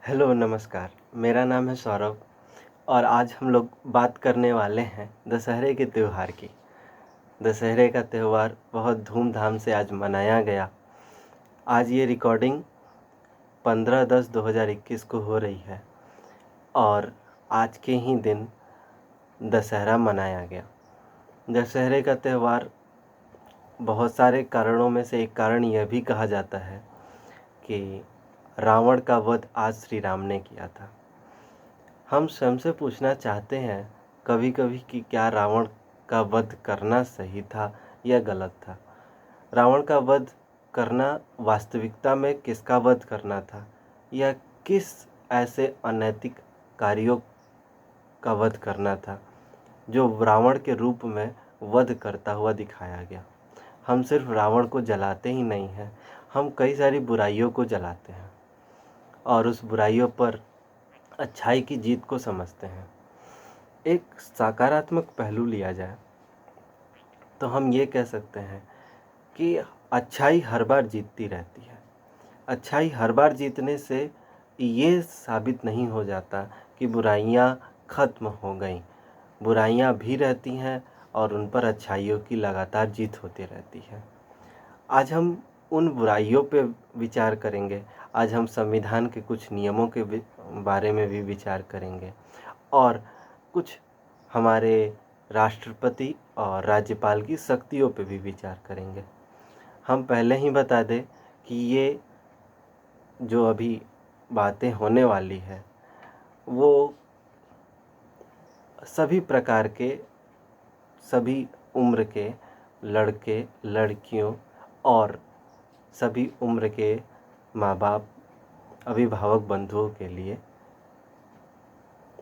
Hello, नमस्कार। मेरा नाम है सौरभ और आज हम लोग बात करने वाले हैं दशहरे के त्यौहार की। दशहरे का त्यौहार बहुत धूमधाम से आज मनाया गया। आज ये रिकॉर्डिंग 15/10/2021 को हो रही है और आज के ही दिन दशहरा मनाया गया। दशहरे का त्यौहार बहुत सारे कारणों में से एक कारण यह भी कहा जाता है कि रावण का वध आज श्री राम ने किया था। हम स्वयं से पूछना चाहते हैं कभी-कभी कि क्या रावण का वध करना सही था या गलत था? रावण का वध करना वास्तविकता में किसका वध करना था या किस ऐसे अनैतिक कार्यों का वध करना था जो रावण के रूप में वध करता हुआ दिखाया गया? हम सिर्फ रावण को जलाते ही नहीं हैं, हम कई सारी बुराइयों को जलाते हैं और उस बुराइयों पर अच्छाई की जीत को समझते हैं। एक सकारात्मक पहलू लिया जाए तो हम ये कह सकते हैं कि अच्छाई हर बार जीतती रहती है। अच्छाई हर बार जीतने से ये साबित नहीं हो जाता कि बुराइयां खत्म हो गईं। बुराइयां भी रहती हैं और उन पर अच्छाइयों की लगातार जीत होती रहती है। आज हम उन बुराइयों पे विचार करेंगे। आज हम संविधान के कुछ नियमों के बारे में भी विचार करेंगे और कुछ हमारे राष्ट्रपति और राज्यपाल की शक्तियों पे भी विचार करेंगे। हम पहले ही बता दें कि ये जो अभी बातें होने वाली है वो सभी प्रकार के, सभी उम्र के लड़के लड़कियों और सभी उम्र के माँ बाप, अभिभावक बंधुओं के लिए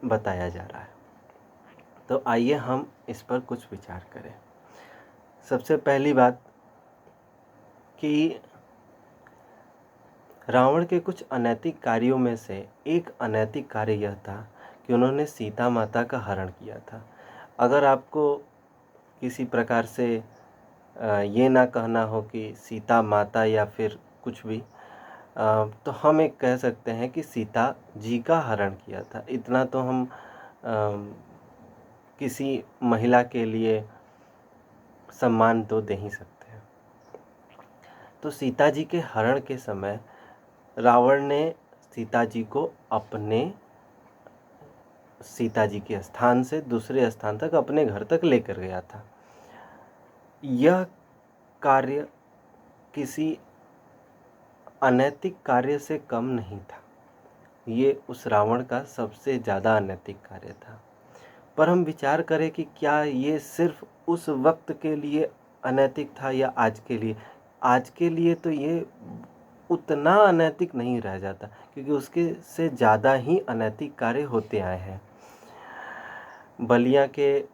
बताया जा रहा है। तो आइए हम इस पर कुछ विचार करें। सबसे पहली बात कि रावण के कुछ अनैतिक कार्यों में से एक अनैतिक कार्य यह था कि उन्होंने सीता माता का हरण किया था। अगर आपको किसी प्रकार से ये ना कहना हो कि सीता माता या फिर कुछ भी, तो हम एक कह सकते हैं कि सीता जी का हरण किया था। इतना तो हम किसी महिला के लिए सम्मान तो दे ही सकते हैं। तो सीता जी के हरण के समय रावण ने सीता जी को अपने सीता जी के स्थान से दूसरे स्थान तक, अपने घर तक लेकर गया था। यह कार्य किसी अनैतिक कार्य से कम नहीं था। ये उस रावण का सबसे ज़्यादा अनैतिक कार्य था। पर हम विचार करें कि क्या ये सिर्फ उस वक्त के लिए अनैतिक था या आज के लिए? आज के लिए तो ये उतना अनैतिक नहीं रह जाता, क्योंकि उसके से ज़्यादा ही अनैतिक कार्य होते आए हैं। बलिया के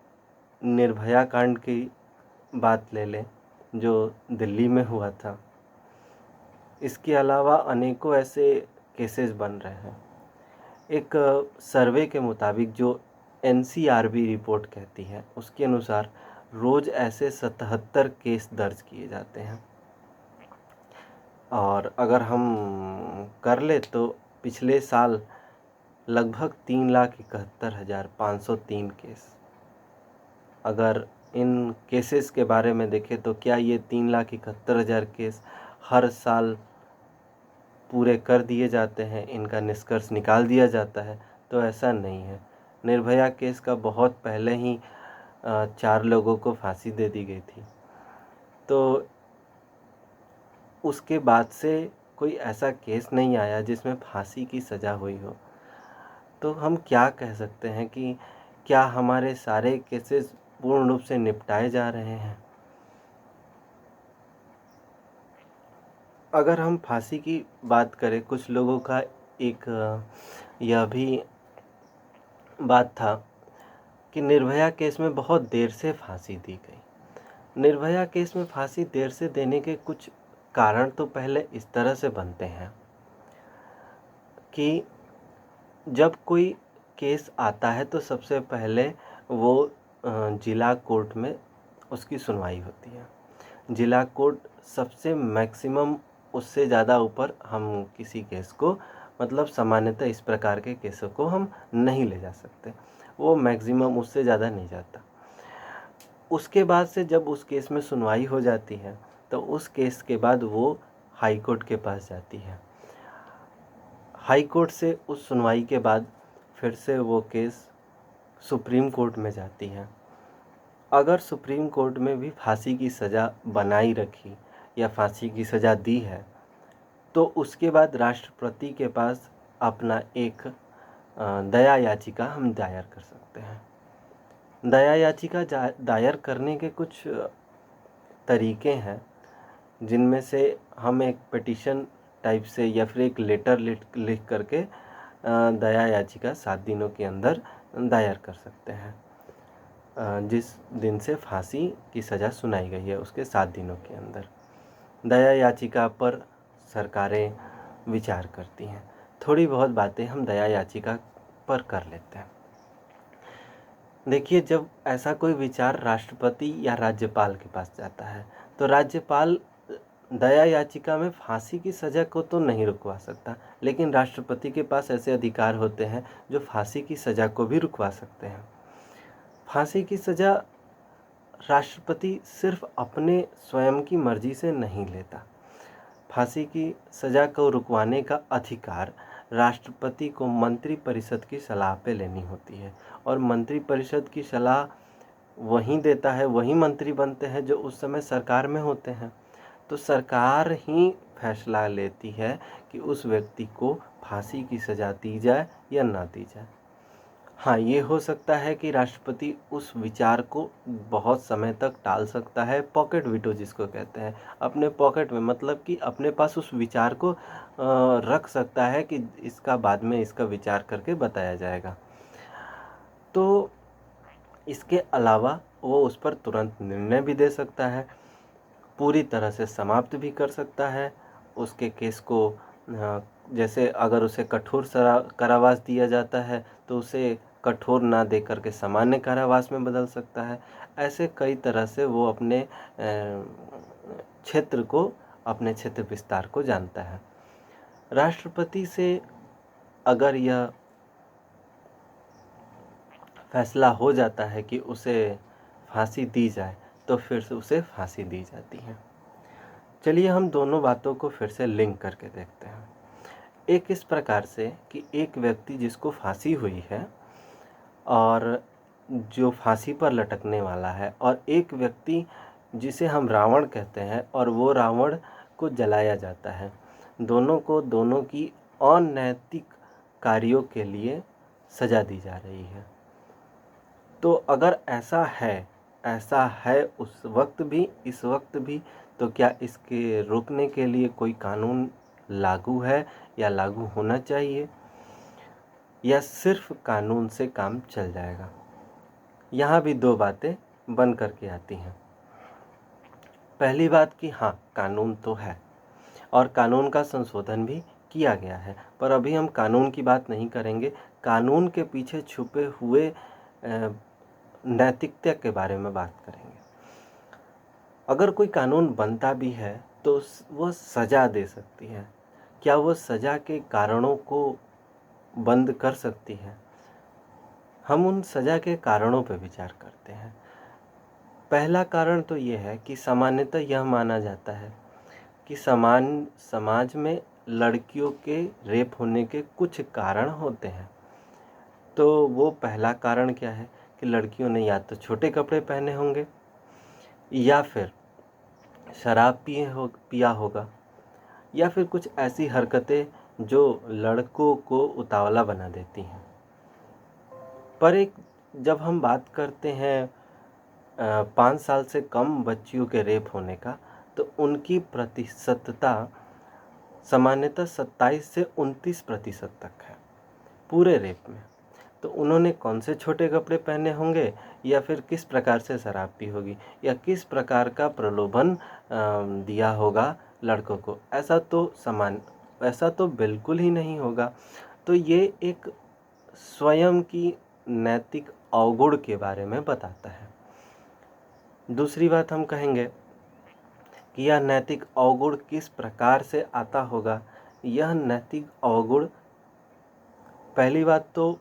निर्भया कांड की बात ले लें जो दिल्ली में हुआ था। इसके अलावा अनेकों ऐसे केसेस बन रहे हैं। एक सर्वे के मुताबिक जो NCRB रिपोर्ट कहती है, उसके अनुसार रोज़ ऐसे 77 केस दर्ज किए जाते हैं और अगर हम कर ले तो पिछले साल लगभग 3,71,503 केस। अगर इन केसेस के बारे में देखें तो क्या ये 3,71,000 केस हर साल पूरे कर दिए जाते हैं, इनका निष्कर्ष निकाल दिया जाता है? तो ऐसा नहीं है। निर्भया केस का बहुत पहले ही 4 लोगों को फांसी दे दी गई थी। तो उसके बाद से कोई ऐसा केस नहीं आया जिसमें फांसी की सज़ा हुई हो। तो हम क्या कह सकते हैं कि क्या हमारे सारे केसेस पूर्ण रूप से निपटाए जा रहे हैं? अगर हम फांसी की बात करें, कुछ लोगों का एक यह भी बात था कि निर्भया केस में बहुत देर से फांसी दी गई। निर्भया केस में फांसी देर से देने के कुछ कारण तो पहले इस तरह से बनते हैं कि जब कोई केस आता है तो सबसे पहले वो जिला कोर्ट में उसकी सुनवाई होती है। जिला कोर्ट सबसे मैक्सिमम, उससे ज़्यादा ऊपर हम किसी केस को मतलब सामान्यतः इस प्रकार के केसों को हम नहीं ले जा सकते, वो मैक्सिमम उससे ज़्यादा नहीं जाता। उसके बाद से जब उस केस में सुनवाई हो जाती है तो उस केस के बाद वो हाई कोर्ट के पास जाती है। हाई कोर्ट से उस सुनवाई के बाद फिर से वो केस सुप्रीम कोर्ट में जाती है। अगर सुप्रीम कोर्ट में भी फांसी की सज़ा बनाई रखी या फांसी की सज़ा दी है तो उसके बाद राष्ट्रपति के पास अपना एक दया याचिका हम दायर कर सकते हैं। दया याचिका दायर करने के कुछ तरीके हैं, जिनमें से हम एक पिटीशन टाइप से या फिर एक लेटर लिख करके दया याचिका 7 दिनों के अंदर दायर कर सकते हैं। जिस दिन से फांसी की सज़ा सुनाई गई है उसके 7 दिनों के अंदर दया याचिका पर सरकारें विचार करती हैं। थोड़ी बहुत बातें हम दया याचिका पर कर लेते हैं। देखिए, जब ऐसा कोई विचार राष्ट्रपति या राज्यपाल के पास जाता है तो राज्यपाल दया याचिका में फांसी की सज़ा को तो नहीं रुकवा सकता, लेकिन राष्ट्रपति के पास ऐसे अधिकार होते हैं जो फांसी की सज़ा को भी रुकवा सकते हैं। फांसी की सज़ा राष्ट्रपति सिर्फ अपने स्वयं की मर्जी से नहीं लेता। फांसी की सज़ा को रुकवाने का अधिकार राष्ट्रपति को मंत्रिपरिषद की सलाह पे लेनी होती है, और मंत्रिपरिषद की सलाह वही देता है, वही मंत्री बनते हैं जो उस समय सरकार में होते हैं। तो सरकार ही फैसला लेती है कि उस व्यक्ति को फांसी की सज़ा दी जाए या ना दी जाए। हाँ, ये हो सकता है कि राष्ट्रपति उस विचार को बहुत समय तक टाल सकता है, पॉकेट वीटो जिसको कहते हैं, अपने पॉकेट में, मतलब कि अपने पास उस विचार को रख सकता है कि इसका बाद में इसका विचार करके बताया जाएगा। तो इसके अलावा वो उस पर तुरंत निर्णय भी दे सकता है, पूरी तरह से समाप्त भी कर सकता है उसके केस को। जैसे अगर उसे कठोर कारावास दिया जाता है तो उसे कठोर ना दे करके सामान्य कारावास में बदल सकता है। ऐसे कई तरह से वो अपने क्षेत्र को, अपने क्षेत्र विस्तार को जानता है। राष्ट्रपति से अगर यह फैसला हो जाता है कि उसे फांसी दी जाए तो फिर से उसे फांसी दी जाती है। चलिए हम दोनों बातों को फिर से लिंक करके देखते हैं। एक इस प्रकार से कि एक व्यक्ति जिसको फांसी हुई है और जो फांसी पर लटकने वाला है, और एक व्यक्ति जिसे हम रावण कहते हैं और वो रावण को जलाया जाता है। दोनों को दोनों की अनैतिक कार्यों के लिए सज़ा दी जा रही है। तो अगर ऐसा है उस वक्त भी, इस वक्त भी, तो क्या इसके रोकने के लिए कोई कानून लागू है या लागू होना चाहिए, या सिर्फ कानून से काम चल जाएगा? यहाँ भी दो बातें बन करके आती हैं। पहली बात कि हाँ, कानून तो है और कानून का संशोधन भी किया गया है, पर अभी हम कानून की बात नहीं करेंगे। कानून के पीछे छुपे हुए नैतिकता के बारे में बात करेंगे। अगर कोई कानून बनता भी है तो वो सज़ा दे सकती है। क्या वो सज़ा के कारणों को बंद कर सकती है? हम उन सज़ा के कारणों पर विचार करते हैं। पहला कारण तो ये है कि सामान्यतः यह माना जाता है कि समाज में लड़कियों के रेप होने के कुछ कारण होते हैं। तो वो पहला कारण क्या है कि लड़कियों ने या तो छोटे कपड़े पहने होंगे, या फिर शराब पिया होगा, या फिर कुछ ऐसी हरकतें जो लड़कों को उतावला बना देती हैं। पर जब हम बात करते हैं 5 साल से कम बच्चियों के रेप होने का, तो उनकी प्रतिशतता सामान्यतः 27 से 29% तक है पूरे रेप में। तो उन्होंने कौन से छोटे कपड़े पहने होंगे, या फिर किस प्रकार से शराब पी होगी, या किस प्रकार का प्रलोभन दिया होगा लड़कों को, ऐसा तो बिल्कुल ही नहीं होगा। तो ये एक स्वयं की नैतिक अवगुण के बारे में बताता है। दूसरी बात हम कहेंगे कि यह नैतिक अवगुण किस प्रकार से आता होगा। यह नैतिक अवगुण पहली बात तो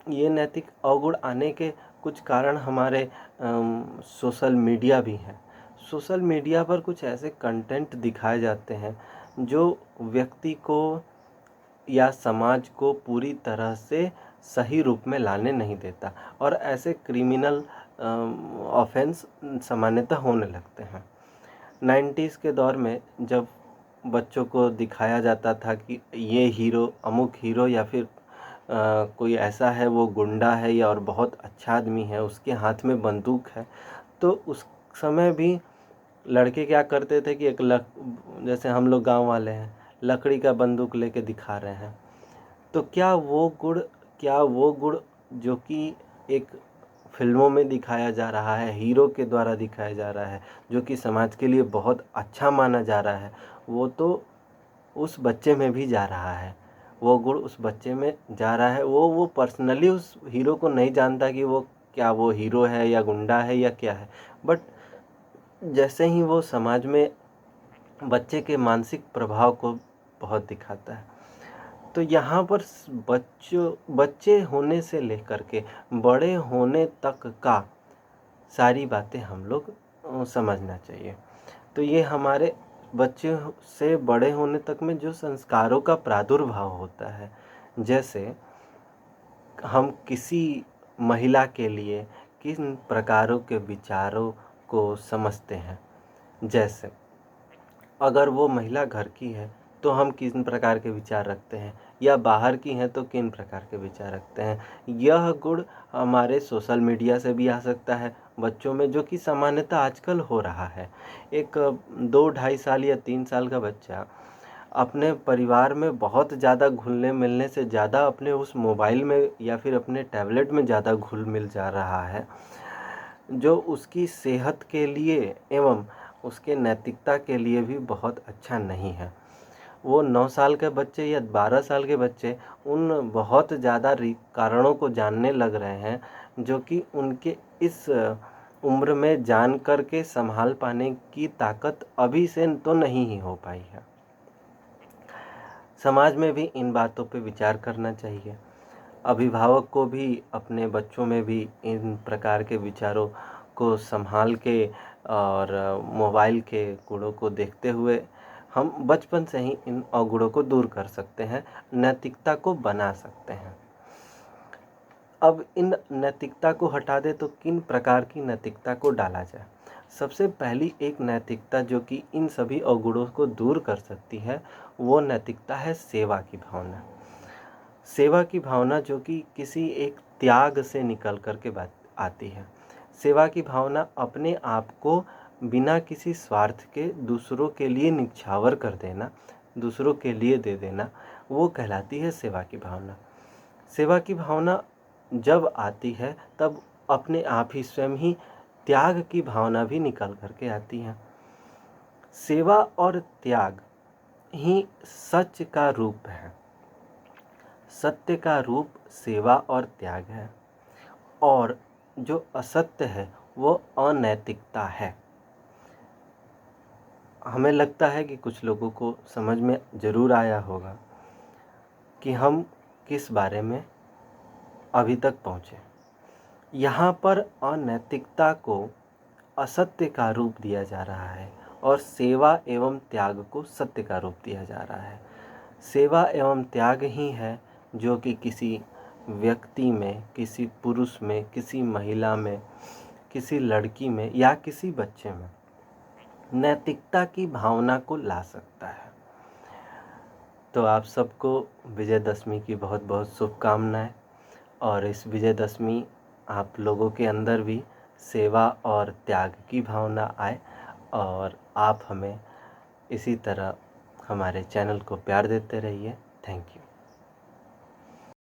ये नैतिक अवगुण आने के कुछ कारण हमारे सोशल मीडिया भी हैं। सोशल मीडिया पर कुछ ऐसे कंटेंट दिखाए जाते हैं जो व्यक्ति को या समाज को पूरी तरह से सही रूप में लाने नहीं देता, और ऐसे क्रिमिनल ऑफेंस सामान्यतः होने लगते हैं। 90s के दौर में जब बच्चों को दिखाया जाता था कि ये हीरो, अमुक हीरो या फिर कोई ऐसा है, वो गुंडा है या और बहुत अच्छा आदमी है, उसके हाथ में बंदूक है, तो उस समय भी लड़के क्या करते थे कि जैसे हम लोग गांव वाले हैं, लकड़ी का बंदूक लेके दिखा रहे हैं। तो क्या वो गुण जो कि एक फिल्मों में दिखाया जा रहा है, हीरो के द्वारा दिखाया जा रहा है, जो कि समाज के लिए बहुत अच्छा माना जा रहा है, वो तो उस बच्चे में भी जा रहा है। वो गुण उस बच्चे में जा रहा है। वो पर्सनली उस हीरो को नहीं जानता कि वो हीरो है या गुंडा है या क्या है, बट जैसे ही वो समाज में बच्चे के मानसिक प्रभाव को बहुत दिखाता है। तो यहाँ पर बच्चे होने से लेकर के बड़े होने तक का सारी बातें हम लोग समझना चाहिए। तो ये हमारे बच्चे से बड़े होने तक में जो संस्कारों का प्रादुर्भाव होता है, जैसे हम किसी महिला के लिए किन प्रकारों के विचारों को समझते हैं। जैसे अगर वो महिला घर की है तो हम किन प्रकार के विचार रखते हैं, या बाहर की हैं तो किन प्रकार के विचार रखते हैं। यह गुण हमारे सोशल मीडिया से भी आ सकता है बच्चों में, जो कि सामान्यतः आजकल हो रहा है। एक 2-2.5 साल या 3 साल का बच्चा अपने परिवार में बहुत ज़्यादा घुलने मिलने से ज़्यादा अपने उस मोबाइल में या फिर अपने टैबलेट में ज़्यादा घुल मिल जा रहा है, जो उसकी सेहत के लिए एवं उसके नैतिकता के लिए भी बहुत अच्छा नहीं है। वो 9 साल के बच्चे या 12 साल के बच्चे उन बहुत ज़्यादा कारणों को जानने लग रहे हैं, जो कि उनके इस उम्र में जान कर के संभाल पाने की ताकत अभी से तो नहीं ही हो पाई है। समाज में भी इन बातों पे विचार करना चाहिए। अभिभावक को भी अपने बच्चों में भी इन प्रकार के विचारों को संभाल के और मोबाइल के गुणों को देखते हुए हम बचपन से ही इन अवगुणों को दूर कर सकते हैं, नैतिकता को बना सकते हैं। अब इन नैतिकता को हटा दे तो किन प्रकार की नैतिकता को डाला जाए। सबसे पहली एक नैतिकता जो कि इन सभी अवगुणों को दूर कर सकती है, वो नैतिकता है सेवा की भावना। सेवा की भावना जो कि किसी एक त्याग से निकल कर के बात आती है। सेवा की भावना अपने आप को बिना किसी स्वार्थ के दूसरों के लिए निछावर कर देना, दूसरों के लिए दे देना, वो कहलाती है सेवा की भावना। सेवा की भावना जब आती है तब अपने आप ही स्वयं ही त्याग की भावना भी निकल कर के आती है। सेवा और त्याग ही सच का रूप है। सत्य का रूप सेवा और त्याग है, और जो असत्य है वो अनैतिकता है। हमें लगता है कि कुछ लोगों को समझ में ज़रूर आया होगा कि हम किस बारे में अभी तक पहुँचे। यहाँ पर अनैतिकता को असत्य का रूप दिया जा रहा है और सेवा एवं त्याग को सत्य का रूप दिया जा रहा है। सेवा एवं त्याग ही है जो कि किसी व्यक्ति में, किसी पुरुष में, किसी महिला में, किसी लड़की में या किसी बच्चे में नैतिकता की भावना को ला सकता है। तो आप सबको विजयदशमी की बहुत बहुत शुभकामनाएं, और इस विजयदशमी आप लोगों के अंदर भी सेवा और त्याग की भावना आए, और आप हमें इसी तरह हमारे चैनल को प्यार देते रहिए। Thank you.